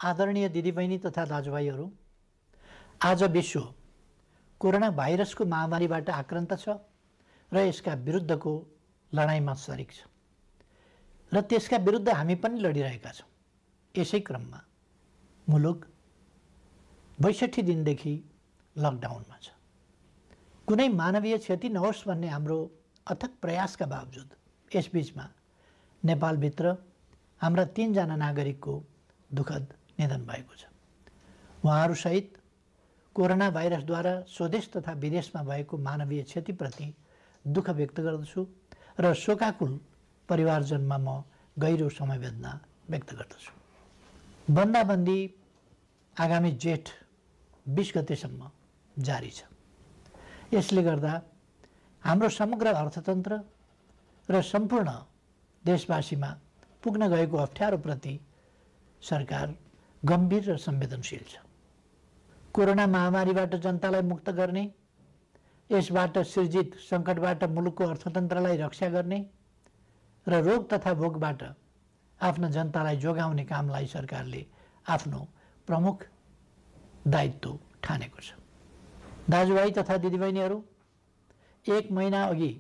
आदरणीय दिदीबहिनी तथा दाजुभाइहरू, आज विश्व कोरोना भाइरसको महामारीबाट आक्रान्त छ र यसका विरुद्धको लडाईँमा सरिक छ र त्यसका विरुद्ध हामी पनि लडिरहेका छौँ। यसै क्रममा मुलुक 62 दिनदेखि लकडाउनमा छ। कुनै मानवीय क्षति नहोस् भन्ने हाम्रो अथक प्रयासका बावजुद यसबीचमा नेपालभित्र हाम्रा 3 जना नागरिकको दुःखद निधन भएको छ। उहाँहरूसहित कोरोना भाइरसद्वारा स्वदेश तथा विदेशमा भएको मानवीय क्षतिप्रति दुःख व्यक्त गर्दछु र शोकाकुल परिवारजनमा म गहिरो समवेदना व्यक्त गर्दछु। बन्दाबन्दी आगामी जेठ 20 गतेसम्म जारी छ। यसले गर्दा हाम्रो समग्र अर्थतन्त्र र सम्पूर्ण देशवासीमा पुग्न गएको अप्ठ्यारोप्रति सरकार गम्भीर र संवेदनशील छ। कोरोना महामारीबाट जनतालाई मुक्त गर्ने, यसबाट सृजित सङ्कटबाट मुलुकको अर्थतन्त्रलाई रक्षा गर्ने र रोग तथा भोगबाट आफ्ना जनतालाई जोगाउने कामलाई सरकारले आफ्नो प्रमुख दायित्व ठानेको छ। दाजुभाइ तथा दिदीबहिनीहरू, 1 महिना अघि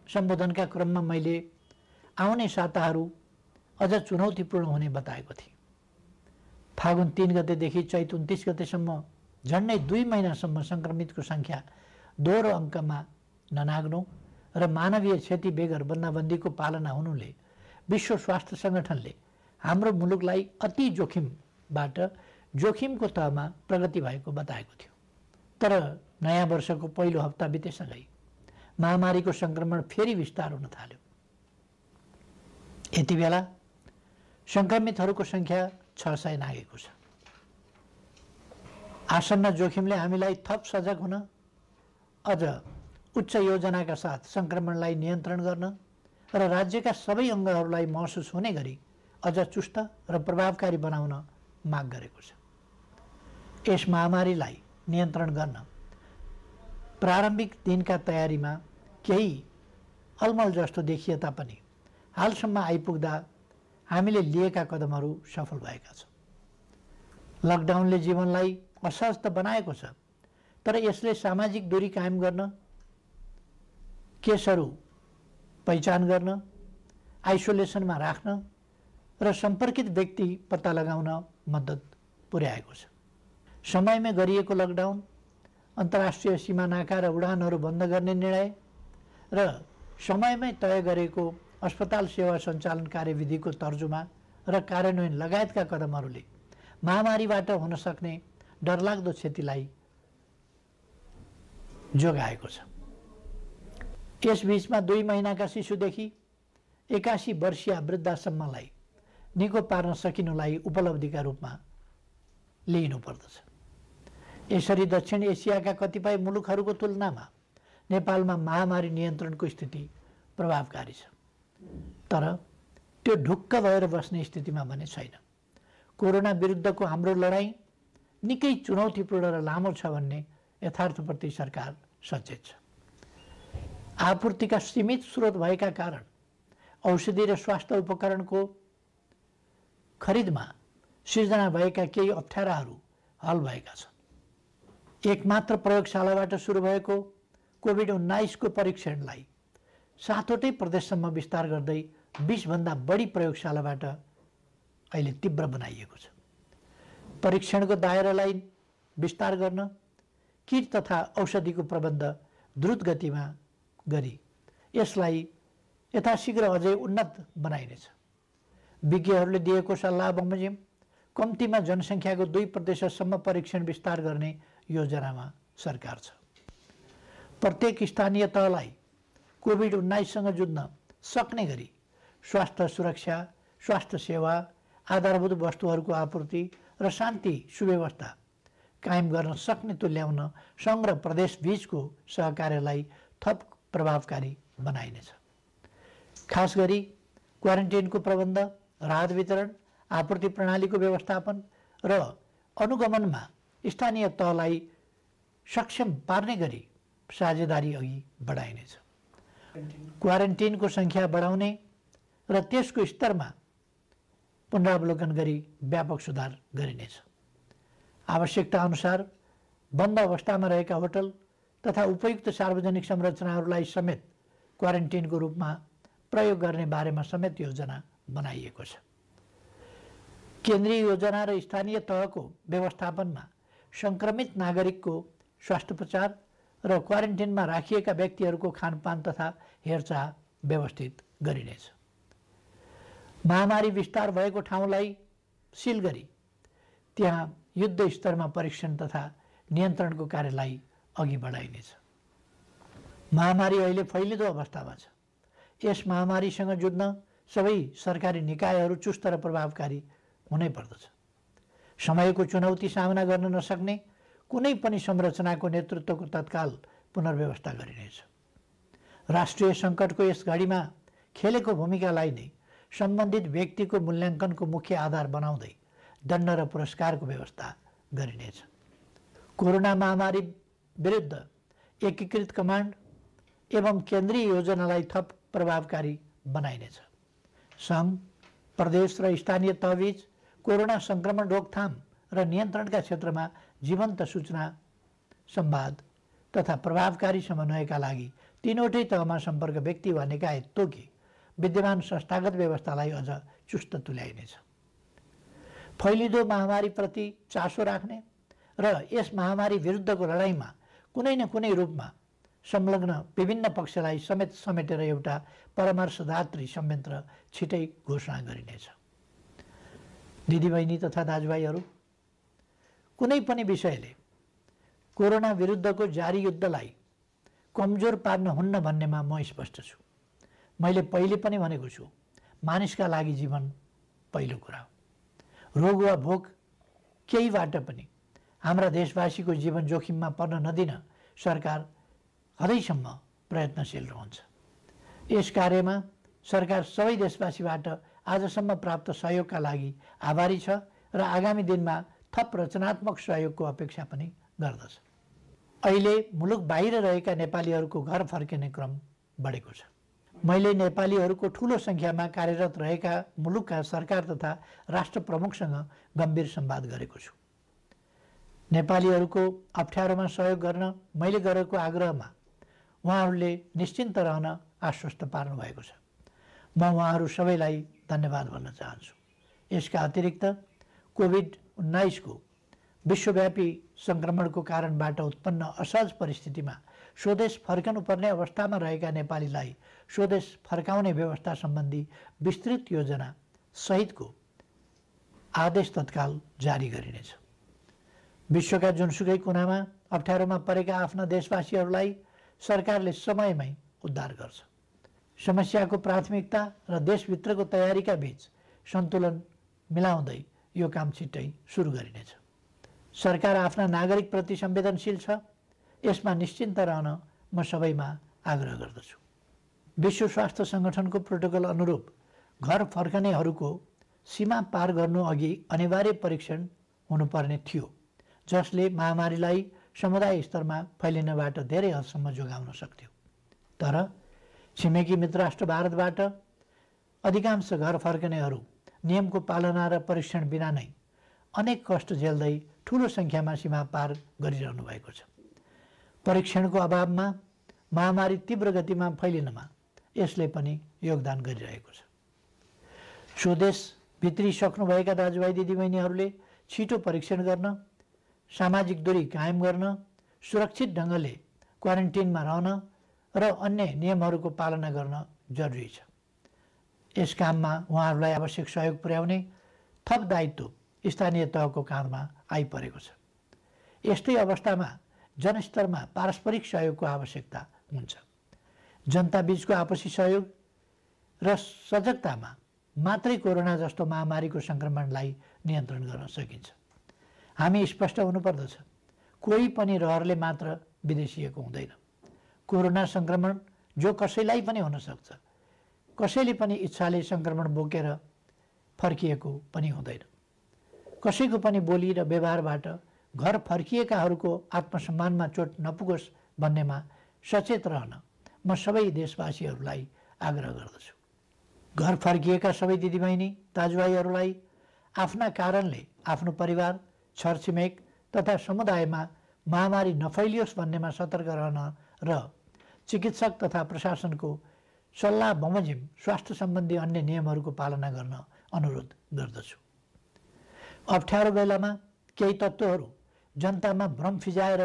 सम्बोधनका क्रममा मैले आउने साताहरू अझ चुनौतीपूर्ण हुने बताएको थिएँ। फागुन 3 गतेदेखि चैत 29 गतेसम्म झन्डै 2 महिनासम्म सङ्क्रमितको सङ्ख्या दोहोरो अङ्कमा ननाग्नु र मानवीय क्षति बेगर बन्दाबन्दीको पालना हुनुले विश्व स्वास्थ्य सङ्गठनले हाम्रो मुलुकलाई अति जोखिमबाट जोखिमको तहमा प्रगति भएको बताएको थियो। तर नयाँ वर्षको पहिलो हप्ता बितेसँगै महामारीको सङ्क्रमण फेरि विस्तार हुन थाल्यो। यति बेला सङ्क्रमितहरूको सङ्ख्या 600 नागेको छ। आसन्न जोखिमले हामीलाई थप सजग हुन, अझ उच्च योजनाका साथ सङ्क्रमणलाई नियन्त्रण गर्न र राज्यका सबै अङ्गहरूलाई महसुस हुने गरी अझ चुस्त र प्रभावकारी बनाउन माग गरेको छ। यस महामारीलाई नियन्त्रण गर्न प्रारम्भिक दिनका तयारीमा केही अलमल जस्तो देखिए तापनि हालसम्म आइपुग्दा हामीले लिएका कदमहरू सफल भएका छन्। लकडाउनले जीवनलाई असहज त बनाएको छ, तर यसले सामाजिक दूरी कायम गर्न, केसहरू पहिचान गर्न, आइसोलेसनमा राख्न र सम्पर्कित व्यक्ति पत्ता लगाउन मद्दत पुर्याएको छ। समयमै गरिएको लकडाउन, अन्तर्राष्ट्रिय सीमा नाका र उडानहरू बन्द गर्ने निर्णय र समयमै तय गरेको अस्पताल सेवा सञ्चालन कार्यविधिको तर्जुमा र कार्यान्वयन लगायतका कदमहरूले महामारीबाट हुन सक्ने डरलाग्दो क्षतिलाई जोगाएको छ। यसबीचमा 2 महिनाका शिशुदेखि 81 वर्षीय वृद्धासम्मलाई निको पार्न सकिनुलाई उपलब्धिका रूपमा लिइनुपर्दछ। यसरी दक्षिण एसियाका कतिपय मुलुकहरूको तुलनामा नेपालमा महामारी नियन्त्रणको स्थिति प्रभावकारी छ, तर त्यो ढुक्क भएर बस्ने स्थितिमा भने छैन। कोरोना विरुद्धको हाम्रो लडाईँ निकै चुनौतीपूर्ण र लामो छ भन्ने यथार्थप्रति सरकार सचेत छ। आपूर्तिका सीमित स्रोत भएका कारण औषधि र स्वास्थ्य उपकरणको खरिदमा सिर्जना भएका केही अप्ठ्याराहरू हल भएका छन्। एकमात्र प्रयोगशालाबाट सुरु भएको कोभिड-19 को परीक्षणलाई 7वटै प्रदेशसम्म विस्तार गर्दै 20 भन्दा बढी प्रयोगशालाबाट अहिले तीव्र बनाइएको छ। परीक्षणको दायरालाई विस्तार गर्न, किट तथा औषधिको प्रबन्ध द्रुत गतिमा गरी यसलाई यथाशीघ्र अझै उन्नत बनाइनेछ। विज्ञहरूले दिएको सल्लाह बमोजिम कम्तीमा जनसङ्ख्याको 2% परीक्षण विस्तार गर्ने योजनामा सरकार छ। प्रत्येक स्थानीय तहलाई कोभिड-19सँग जुझ्न सक्ने गरी स्वास्थ्य सुरक्षा, स्वास्थ्य सेवा, आधारभूत वस्तुहरूको आपूर्ति र शान्ति सुव्यवस्था कायम गर्न सक्ने तुल्याउन सङ्घ र प्रदेश बीचको सहकार्यलाई थप प्रभावकारी बनाइनेछ। खास गरी क्वारेन्टाइनको प्रबन्ध, राहत वितरण, आपूर्ति प्रणालीको व्यवस्थापन र अनुगमनमा स्थानीय तहलाई सक्षम पार्ने गरी साझेदारी अघि बढाइनेछ। क्वारेन्टाइनको सङ्ख्या बढाउने र त्यसको स्तरमा पुनरावलोकन गरी व्यापक सुधार गरिनेछ। आवश्यकता अनुसार बन्द अवस्थामा रहेका होटल तथा उपयुक्त सार्वजनिक संरचनाहरूलाई समेत क्वारेन्टिनको रूपमा प्रयोग गर्ने बारेमा समेत योजना बनाइएको छ। केन्द्रीय योजना र स्थानीय तहको व्यवस्थापनमा सङ्क्रमित नागरिकको स्वास्थ्योपचार र क्वारेन्टिनमा राखिएका व्यक्तिहरूको खानपान तथा हेरचाह व्यवस्थित गरिनेछ। महामारी विस्तार भएको ठाउँलाई सिल गरी त्यहाँ युद्ध स्तरमा परीक्षण तथा नियन्त्रणको कार्यलाई अघि बढाइनेछ। महामारी अहिले फैलिँदो अवस्थामा छ। यस महामारीसँग जुझ्न सबै सरकारी निकायहरू चुस्त र प्रभावकारी हुनै पर्दछ। समयको चुनौती सामना गर्न नसक्ने कुनै पनि संरचनाको नेतृत्वको तत्काल पुनर्व्यवस्था गरिनेछ। राष्ट्रिय सङ्कटको यस घडीमा खेलेको भूमिकालाई नै सम्बन्धित व्यक्तिको मूल्याङ्कनको मुख्य आधार बनाउँदै दण्ड र पुरस्कारको व्यवस्था गरिनेछ। कोरोना महामारी विरुद्ध एकीकृत कमान्ड एवं केन्द्रीय योजनालाई थप प्रभावकारी बनाइनेछ। सङ्घ, प्रदेश र स्थानीय तहबीच कोरोना सङ्क्रमण रोकथाम र नियन्त्रणका क्षेत्रमा जीवन्त सूचना संवाद तथा प्रभावकारी समन्वयका लागि तीनवटै तहमा सम्पर्क व्यक्ति वा निकाय तोकी विद्यमान संस्थागत व्यवस्थालाई अझ चुस्त तुल्याइनेछ। फैलिँदो महामारीप्रति चासो राख्ने र यस महामारी विरुद्धको लडाइँमा कुनै न कुनै रूपमा संलग्न विभिन्न पक्षलाई समेटेर एउटा परामर्शदात्री संयन्त्र छिटै घोषणा गरिनेछ। दिदीबहिनी तथा दाजुभाइहरू, कुनै पनि विषयले कोरोना विरुद्धको जारी युद्धलाई कमजोर पार्न हुन्न भन्नेमा म स्पष्ट छु। मैले पहिले पनि भनेको छु, मानिसका लागि जीवन पहिलो कुरा हो। रोग वा भोक केहीबाट पनि हाम्रा देशवासीको जीवन जोखिममा पर्न नदिन सरकार हदैसम्म प्रयत्नशील रहन्छ। यस कार्यमा सरकार सबै देशवासीबाट आजसम्म प्राप्त सहयोगका लागि आभारी छ र आगामी दिनमा थप रचनात्मक सहयोगको अपेक्षा पनि गर्दछ। अहिले मुलुक बाहिर रहेका नेपालीहरूको घर फर्किने क्रम बढेको छ। मैले नेपालीहरूको ठुलो सङ्ख्यामा कार्यरत रहेका मुलुकका सरकार तथा राष्ट्र प्रमुखसँग गम्भीर संवाद गरेको छु। नेपालीहरूको अप्ठ्यारोमा सहयोग गर्न मैले गरेको आग्रहमा उहाँहरूले निश्चिन्त रहन आश्वस्त पार्नु भएको छ। म उहाँहरू सबैलाई धन्यवाद भन्न चाहन्छु। यसका अतिरिक्त कोभिड-19 को विश्वव्यापी सङ्क्रमणको कारणबाट उत्पन्न असहज परिस्थितिमा स्वदेश फर्कनुपर्ने अवस्थामा रहेका नेपालीलाई स्वदेश फर्काउने व्यवस्था सम्बन्धी विस्तृत योजना सहितको आदेश तत्काल जारी गरिनेछ। विश्वका जुनसुकै कुनामा अप्ठ्यारोमा परेका आफ्ना देशवासीहरूलाई सरकारले समयमै उद्धार गर्छ। समस्याको प्राथमिकता र देशभित्रको तयारीका बीच सन्तुलन मिलाउँदै यो काम छिट्टै सुरु गरिनेछ। सरकार आफ्ना नागरिकप्रति संवेदनशील छ, यसमा निश्चिन्त रहन म सबैमा आग्रह गर्दछु। विश्व स्वास्थ्य सङ्गठनको प्रोटोकल अनुरूप घर फर्कनेहरूको सीमा पार गर्नु अघि अनिवार्य परीक्षण हुनुपर्ने थियो, जसले महामारीलाई समुदाय स्तरमा फैलिनबाट धेरै हदसम्म जोगाउन सक्थ्यो। तर छिमेकी मित्र राष्ट्र भारतबाट अधिकांश घर फर्कनेहरू नियमको पालना र परीक्षण बिना नै अनेक कष्ट झेल्दै ठुलो सङ्ख्यामा सीमा पार गरिरहनु भएको छ। परीक्षणको अभावमा महामारी तीव्र गतिमा फैलिनमा यसले पनि योगदान गरिरहेको छ। स्वदेश भित्रिसक्नुभएका दाजुभाइ दिदीबहिनीहरूले छिटो परीक्षण गर्न, सामाजिक दूरी कायम गर्न, सुरक्षित ढङ्गले क्वारेन्टिनमा रहन र अन्य नियमहरूको पालना गर्न जरुरी छ। यस काममा उहाँहरूलाई आवश्यक सहयोग पुर्याउने थप दायित्व स्थानीय तहको काँधमा आइपरेको छ। यस्तै अवस्थामा जनस्तरमा पारस्परिक सहयोगको आवश्यकता हुन्छ। जनताबीचको आपसी सहयोग र सजगतामा मात्रै कोरोना जस्तो महामारीको सङ्क्रमणलाई नियन्त्रण गर्न सकिन्छ। हामी स्पष्ट हुनुपर्दछ, कोही पनि रहरले मात्र विदेशिएको हुँदैन। कोरोना सङ्क्रमण जो कसैलाई पनि हुन सक्छ, कसैले पनि इच्छाले सङ्क्रमण बोकेर फर्किएको पनि हुँदैन। कसैको पनि बोली र व्यवहारबाट घर फर्किएकाहरूको आत्मसम्मानमा चोट नपुगोस् भन्नेमा सचेत रहन म सबै देशवासीहरूलाई आग्रह गर्दछु। घर फर्किएका सबै दिदीबहिनी दाजुभाइहरूलाई आफ्ना कारणले आफ्नो परिवार, छरछिमेक तथा समुदायमा महामारी नफैलियोस् भन्नेमा सतर्क रहन र चिकित्सक तथा प्रशासनको सल्लाह बमोजिम स्वास्थ्य सम्बन्धी अन्य नियमहरूको पालना गर्न अनुरोध गर्दछु। अप्ठ्यारो बेलामा केही तत्त्वहरू जनतामा भ्रम फिजाएर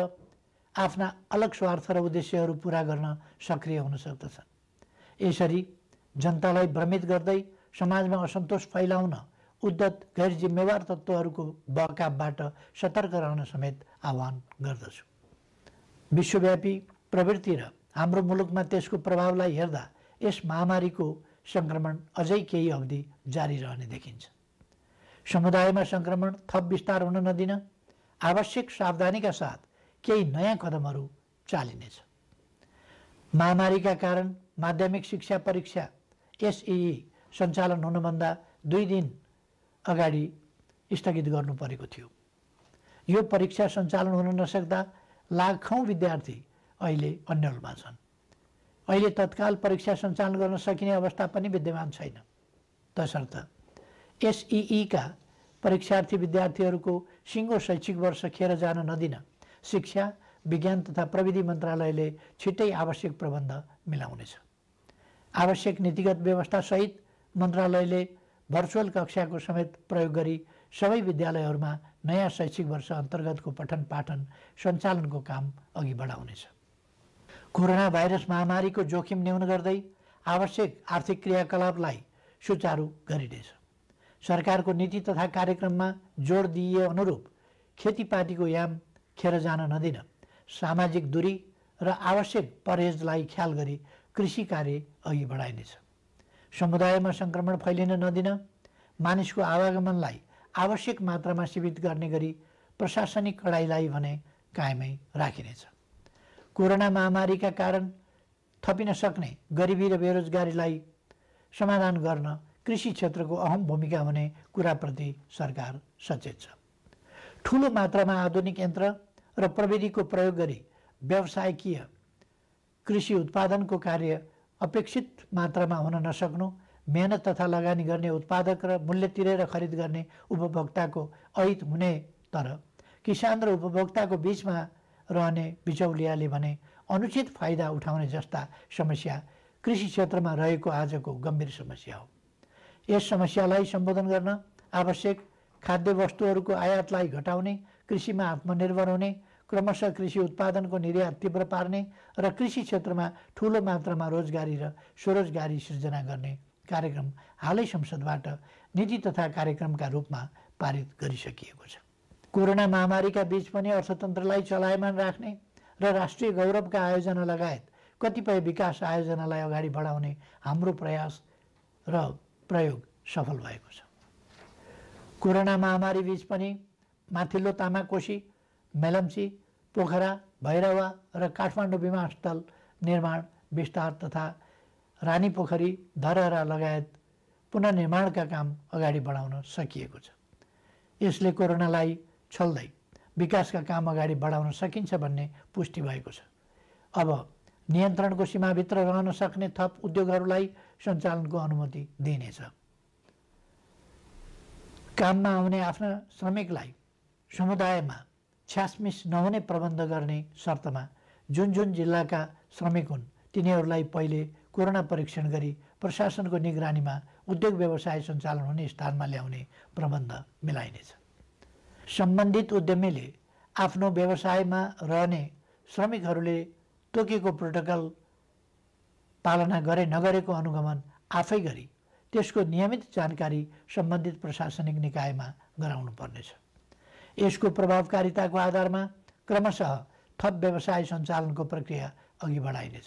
आफ्ना अलग स्वार्थ र उद्देश्यहरू पुरा गर्न सक्रिय हुन सक्दछन्। यसरी जनतालाई भ्रमित गर्दै समाजमा असन्तोष फैलाउन उद्धत गैर जिम्मेवार तत्त्वहरूको बहकावबाट सतर्क रहन समेत आह्वान गर्दछु। विश्वव्यापी प्रवृत्ति र हाम्रो मुलुकमा त्यसको प्रभावलाई हेर्दा यस महामारीको सङ्क्रमण अझै केही अवधि जारी रहने देखिन्छ। समुदायमा सङ्क्रमण थप विस्तार हुन नदिन आवश्यक सावधानीका साथ केही नयाँ कदमहरू चालिनेछ। महामारीका कारण माध्यमिक शिक्षा परीक्षा एसईई सञ्चालन हुनुभन्दा 2 दिन अगाडि स्थगित गर्नु परेको थियो। यो परीक्षा सञ्चालन हुन नसक्दा लाखौँ विद्यार्थी अहिले अन्यलमा छन्। अहिले तत्काल परीक्षा सञ्चालन गर्न सकिने अवस्था पनि विद्यमान छैन। तसर्थ एसईईका परीक्षार्थी विद्यार्थीहरूको सिङ्गो शैक्षिक वर्ष खेर जान नदिन शिक्षा, विज्ञान तथा प्रविधि मन्त्रालयले छिट्टै आवश्यक प्रबन्ध मिलाउनेछ। आवश्यक नीतिगत व्यवस्थासहित मन्त्रालयले भर्चुअल कक्षाको समेत प्रयोग गरी सबै विद्यालयहरूमा नयाँ शैक्षिक वर्ष अन्तर्गतको पठन पाठन सञ्चालनको काम अघि बढाउनेछ। कोरोना भाइरस महामारीको जोखिम न्यून गर्दै आवश्यक आर्थिक क्रियाकलापलाई सुचारू गरिनेछ। सरकारको नीति तथा कार्यक्रममा जोड दिइए अनुरूप खेतीपातीको याम खेर जान नदिन सामाजिक दूरी र आवश्यक परहेजलाई ख्याल गरी कृषि कार्य अघि बढाइनेछ। समुदायमा सङ्क्रमण फैलिन नदिन मानिसको आवागमनलाई आवश्यक मात्रामा सीमित गर्ने गरी प्रशासनिक कडाइलाई भने कायमै राखिनेछ। कोरोना महामारीका कारण थपिन सक्ने गरिबी र बेरोजगारीलाई समाधान गर्न कृषि क्षेत्रको अहम भूमिका हुने कुराप्रति सरकार सचेत छ। ठुलो मात्रामा आधुनिक यन्त्र र प्रविधिको प्रयोग गरी व्यावसायिकीय कृषि उत्पादनको कार्य अपेक्षित मात्रामा हुन नसक्नु, मेहनत तथा लगानी गर्ने उत्पादक र मूल्य तिरेर खरिद गर्ने उपभोक्ताको अहित हुने, तर किसान र उपभोक्ताको बीचमा रहने बिचौलियाले भने अनुचित फाइदा उठाउने जस्ता समस्या कृषि क्षेत्रमा रहेको आजको गम्भीर समस्या हो। यस समस्यालाई सम्बोधन गर्न आवश्यक खाद्य वस्तुहरूको आयातलाई घटाउने, कृषिमा आत्मनिर्भर हुने, क्रमशः कृषि उत्पादनको निर्यात तीव्र पार्ने र कृषि क्षेत्रमा ठुलो मात्रामा रोजगारी र स्वरोजगारी सृजना गर्ने कार्यक्रम हालै संसदबाट नीति तथा कार्यक्रमका रूपमा पारित गरिसकिएको छ। कोरोना महामारीका बीच पनि अर्थतन्त्रलाई चलायमान राख्ने र राष्ट्रिय गौरवका आयोजना लगायत कतिपय विकास आयोजनालाई अगाडि बढाउने हाम्रो प्रयास र प्रयोग सफल भएको छ। कोरोना महामारी बीच पनि माथिल्लो तामाकोशी, मेलम्ची, पोखरा, भैरवा र काठमाडौँ विमानस्थल निर्माण विस्तार तथा रानीपोखरी, धरहरा लगायत पुनर्निर्माणका काम अगाडि बढाउन सकिएको छ। यसले कोरोनालाई छल्दै विकासका काम अगाडि बढाउन सकिन्छ भन्ने पुष्टि भएको छ। अब नियन्त्रणको सीमाभित्र रहन सक्ने थप उद्योगहरूलाई सञ्चालनको अनुमति दिइनेछ। काममा आउने आफ्ना श्रमिकलाई समुदायमा छ्यासमिस नहुने प्रबन्ध गर्ने शर्तमा जुन जुन जिल्लाका श्रमिक हुन् तिनीहरूलाई पहिले कोरोना परीक्षण गरी प्रशासनको निगरानीमा उद्योग व्यवसाय सञ्चालन हुने स्थानमा ल्याउने प्रबन्ध मिलाइनेछ। सम्बन्धित उद्यमीले आफ्नो व्यवसायमा रहने श्रमिकहरूले तोकेको प्रोटोकल पालना गरे नगरेको अनुगमन आफै गरी त्यसको नियमित जानकारी सम्बन्धित प्रशासनिक निकायमा गराउनु पर्नेछ। यसको प्रभावकारिताको आधारमा क्रमशः थप व्यवसाय सञ्चालनको प्रक्रिया अघि बढाइनेछ।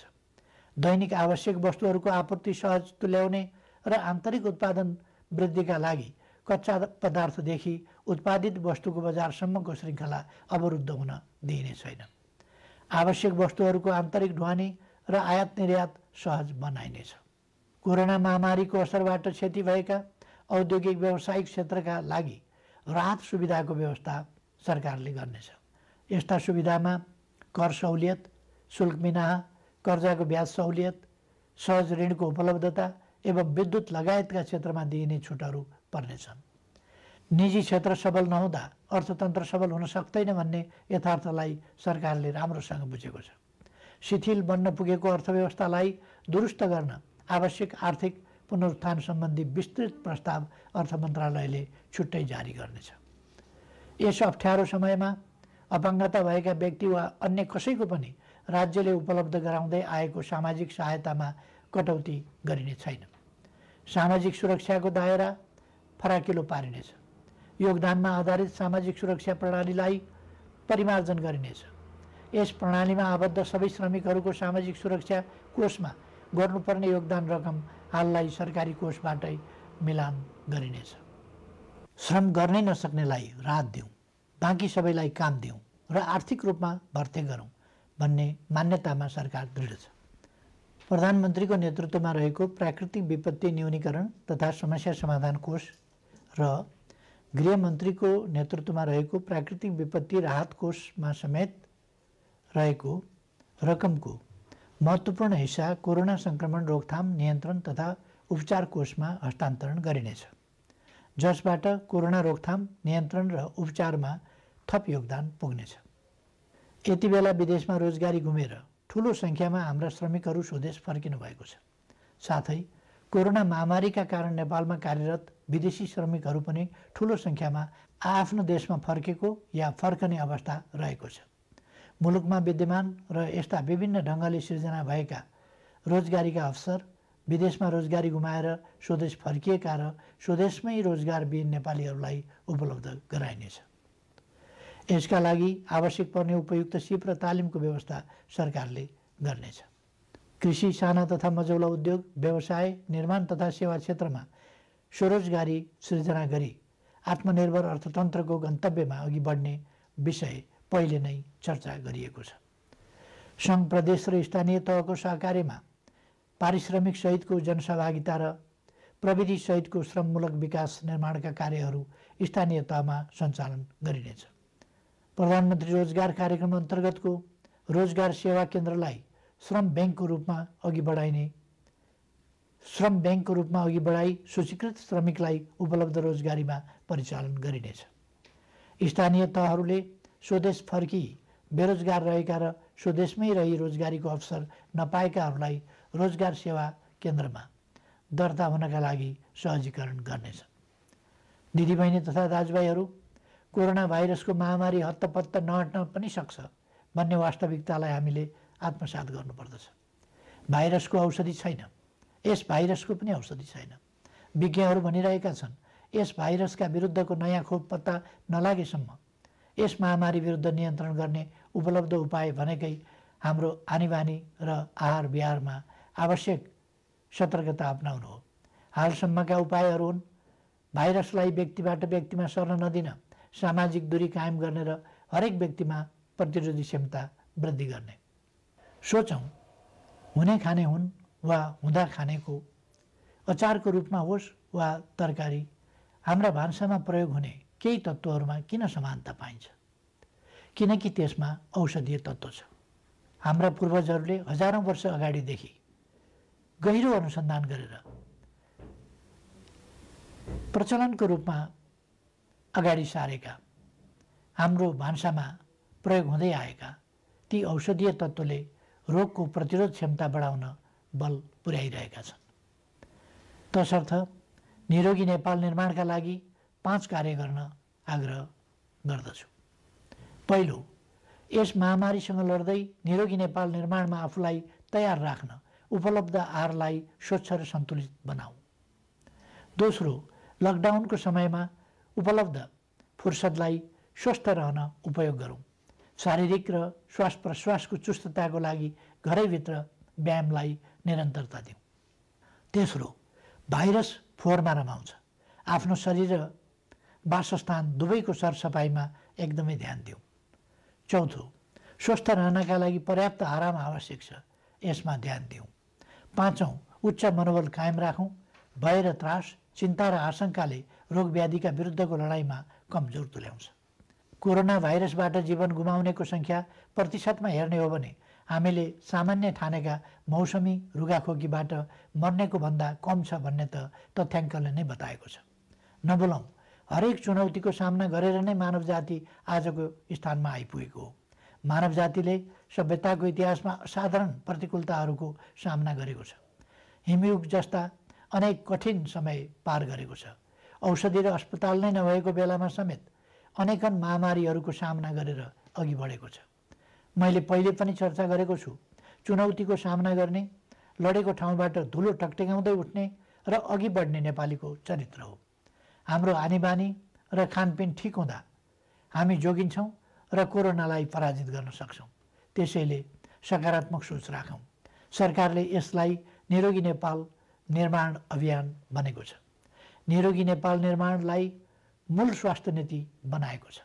दैनिक आवश्यक वस्तुहरूको आपूर्ति सहज तुल्याउने र आन्तरिक उत्पादन वृद्धिका लागि कच्चा पदार्थदेखि उत्पादित वस्तुको बजारसम्मको श्रृङ्खला अवरुद्ध हुन दिइने छैन। आवश्यक वस्तुहरूको आन्तरिक ढुवानी र आयात निर्यात सहज बनाइनेछ। कोरोना महामारीको असरबाट क्षति भएका औद्योगिक व्यावसायिक क्षेत्रका लागि राहत सुविधाको व्यवस्था सरकारले गर्नेछ। यस्ता सुविधामा कर सहुलियत, शुल्क मिनाहा, कर्जाको ब्याज सहुलियत, सहज ऋणको उपलब्धता, एवं विद्युत लगायतका क्षेत्रमा दिइने छुटहरू पर्नेछन्। निजी क्षेत्र सबल नहुँदा अर्थतन्त्र सबल हुन सक्दैन भन्ने यथार्थलाई सरकारले राम्रोसँग बुझेको छ। शिथिल बन्न पुगेको अर्थव्यवस्थालाई दुरुस्त गर्न आवश्यक आर्थिक पुनरुत्थान सम्बन्धी विस्तृत प्रस्ताव अर्थ मन्त्रालयले छुट्टै जारी गर्नेछ। यस अप्ठ्यारो समयमा अपाङ्गता भएका व्यक्ति वा अन्य कसैको पनि राज्यले उपलब्ध गराउँदै आएको सामाजिक सहायतामा कटौती गरिने छैन। सामाजिक सुरक्षाको दायरा फराकिलो पारिनेछ। योगदानमा आधारित सामाजिक सुरक्षा प्रणालीलाई परिमार्जन गरिनेछ। यस प्रणालीमा आबद्ध सबै श्रमिकहरूको सामाजिक सुरक्षा कोषमा गर्नुपर्ने योगदान रकम हाललाई सरकारी कोषबाटै मिलान गरिनेछ। श्रम गर्नै नसक्नेलाई राहत दिउँ, बाँकी सबैलाई काम दिउँ र आर्थिक रूपमा भर्ते गरौँ भन्ने मान्यतामा सरकार दृढ छ। प्रधानमन्त्रीको नेतृत्वमा रहेको प्राकृतिक विपत्ति न्यूनीकरण तथा समस्या समाधान कोष र गृहमन्त्रीको नेतृत्वमा रहेको प्राकृतिक विपत्ति राहत कोषमा समेत रहेको रकमको महत्त्वपूर्ण हिस्सा कोरोना सङ्क्रमण रोकथाम नियन्त्रण तथा उपचार कोषमा हस्तान्तरण गरिनेछ, जसबाट कोरोना रोकथाम नियन्त्रण र उपचारमा थप योगदान पुग्नेछ। यति बेला विदेशमा रोजगारी गुमेर ठुलो सङ्ख्यामा हाम्रा श्रमिकहरू स्वदेश फर्किनु भएको छ। साथै कोरोना महामारीका कारण नेपालमा कार्यरत विदेशी श्रमिकहरू पनि ठुलो सङ्ख्यामा आफ्नो देशमा फर्केको या फर्कने अवस्था रहेको छ। मुलुकमा विद्यमान र यस्ता विभिन्न ढङ्गले सिर्जना भएका रोजगारीका अवसर, विदेशमा रोजगारी गुमाएर स्वदेश फर्किएका र स्वदेशमै रोजगारविहीन नेपालीहरूलाई उपलब्ध गराइनेछ। यसका लागि आवश्यक पर्ने उपयुक्त सिप र तालिमको व्यवस्था सरकारले गर्नेछ। कृषि, साना तथा मझौला उद्योग, व्यवसाय, निर्माण तथा सेवा क्षेत्रमा स्वरोजगारी सृजना गरी आत्मनिर्भर अर्थतन्त्रको गन्तव्यमा अघि बढ्ने विषय पहिले नै चर्चा गरिएको छ। सङ्घ, प्रदेश र स्थानीय तहको सहकार्यमा पारिश्रमिक सहितको जनसहभागिता र प्रविधि सहितको श्रममूलक विकास निर्माणका कार्यहरू स्थानीय तहमा सञ्चालन गरिनेछ। प्रधानमन्त्री रोजगार कार्यक्रम अन्तर्गतको रोजगार सेवा केन्द्रलाई श्रम ब्याङ्कको रूपमा अघि बढाई सूचीकृत श्रमिकलाई उपलब्ध रोजगारीमा परिचालन गरिनेछ। स्थानीय तहहरूले स्वदेश फर्की बेरोजगार रहेका र स्वदेशमै रही रोजगारीको अवसर नपाएकाहरूलाई रोजगार सेवा केन्द्रमा दर्ता हुनका लागि सहजीकरण गर्नेछ। दिदीबहिनी तथा दाजुभाइहरू, कोरोना भाइरसको महामारी हत्तपत्त नहट्न पनि सक्छ भन्ने वास्तविकतालाई हामीले आत्मसात गर्नुपर्दछ। भाइरसको औषधि छैन, यस भाइरसको पनि औषधि छैन। विज्ञहरू भनिरहेका छन्, यस भाइरसका विरुद्धको नयाँ खोप पत्ता नलागेसम्म यस महामारी विरुद्ध नियन्त्रण गर्ने उपलब्ध उपाय भनेकै हाम्रो आनीबानी र आहार विहारमा आवश्यक सतर्कता अपनाउनु हो। हालसम्मका उपायहरू हुन् भाइरसलाई व्यक्तिबाट व्यक्तिमा सर्न नदिन, सामाजिक दूरी कायम गर्ने र हरेक व्यक्तिमा प्रतिरोधी क्षमता वृद्धि गर्ने। सोचौँ, हुने खाने हुन् वा हुँदा खानेको अचारको रूपमा होस् वा तरकारी, हाम्रा भान्सामा प्रयोग हुने केही तत्त्वहरूमा किन समानता पाइन्छ? किनकि त्यसमा औषधीय तत्त्व छ। हाम्रा पूर्वजहरूले हजारौँ वर्ष अगाडिदेखि गहिरो अनुसन्धान गरेर प्रचलनको रूपमा अगाडि सारेका, हाम्रो भान्सामा प्रयोग हुँदै आएका ती औषधीय तत्त्वले रोगको प्रतिरोध क्षमता बढाउन बल पुर्याइरहेका छन्। तसर्थ निरोगी नेपाल निर्माणका लागि 5 कार्य गर्न आग्रह गर्दछु। पहिलो, यस महामारीसँग लड्दै निरोगी नेपाल निर्माणमा आफूलाई तयार राख्न उपलब्ध आहारलाई स्वच्छ र सन्तुलित बनाऊ। दोस्रो, लकडाउनको समयमा उपलब्ध फुर्सदलाई स्वस्थ रहन उपयोग गरौँ। शारीरिक र श्वास प्रश्वासको चुस्तताको लागि घरैभित्र व्यायामलाई निरन्तरता दिउँ। तेस्रो, भाइरस फोहोरमा रमाउँछ। आफ्नो शरीर र वासस्थान दुवैको सरसफाइमा एकदमै ध्यान दिउँ। चौथो, स्वस्थ रहनका लागि पर्याप्त आराम आवश्यक छ, यसमा ध्यान दिउँ। पाँचौँ, उच्च मनोबल कायम राखौँ। भय र त्रास, चिन्ता र आशंकाले रोगव्याधिका विरुद्धको लडाइँमा कमजोर तुल्याउँछ। कोरोना भाइरसबाट जीवन गुमाउनेको सङ्ख्या प्रतिशतमा हेर्ने हो भने हामीले सामान्य ठानेका मौसमी रुगाखोकीबाट मर्नेको भन्दा कम छ भन्ने त तथ्याङ्कले नै बताएको छ। नबोलौँ, हरेक चुनौतीको सामना गरेर नै मानव जाति आजको स्थानमा आइपुगेको हो। मानव जातिले सभ्यताको इतिहासमा असाधारण प्रतिकूलताहरूको सामना गरेको छ। हिमयुग जस्ता अनेक कठिन समय पार गरेको छ। औषधि र अस्पताल नै नभएको बेलामा समेत अनेकन महामारीहरूको सामना गरेर अघि बढेको छ। मैले पहिले पनि चर्चा गरेको छु, चुनौतीको सामना गर्ने, लडेको ठाउँबाट धुलो टकटकाउँदै उठ्ने र अघि बढ्ने नेपालीको चरित्र हो। हाम्रो आनीबानी र खानपिन ठिक हुँदा हामी जोगिन्छौँ र कोरोनालाई पराजित गर्न सक्छौँ। त्यसैले सकारात्मक सोच राखौँ। सरकारले यसलाई निरोगी नेपाल निर्माण अभियान भनेको छ। निरोगी नेपाल निर्माणलाई मूल स्वास्थ्य नीति बनाएको छ।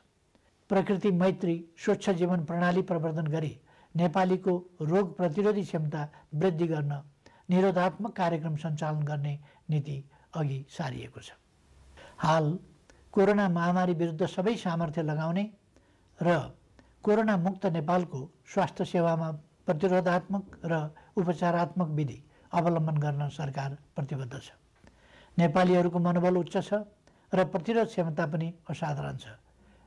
प्रकृति मैत्री स्वच्छ जीवन प्रणाली प्रवर्धन गरी नेपालीको रोग प्रतिरोधी क्षमता वृद्धि गर्न निरोधात्मक कार्यक्रम सञ्चालन गर्ने नीति अघि सारिएको छ। हाल कोरोना महामारी विरुद्ध सबै सामर्थ्य लगाउने र कोरोना मुक्त नेपालको स्वास्थ्य सेवामा प्रतिरोधात्मक र उपचारात्मक विधि अवलम्बन गर्न सरकार प्रतिबद्ध छ। नेपालीहरूको मनोबल उच्च छ र प्रतिरोध क्षमता पनि असाधारण छ।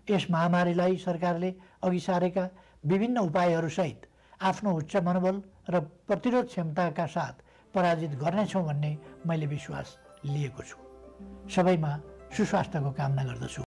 यस महामारीलाई सरकारले अघि सारेका विभिन्न उपायहरूसहित आफ्नो उच्च मनोबल र प्रतिरोध क्षमताका साथ पराजित गर्नेछौँ भन्ने मैले विश्वास लिएको छु। सबैमा सुस्वास्थ्यको कामना गर्दछु।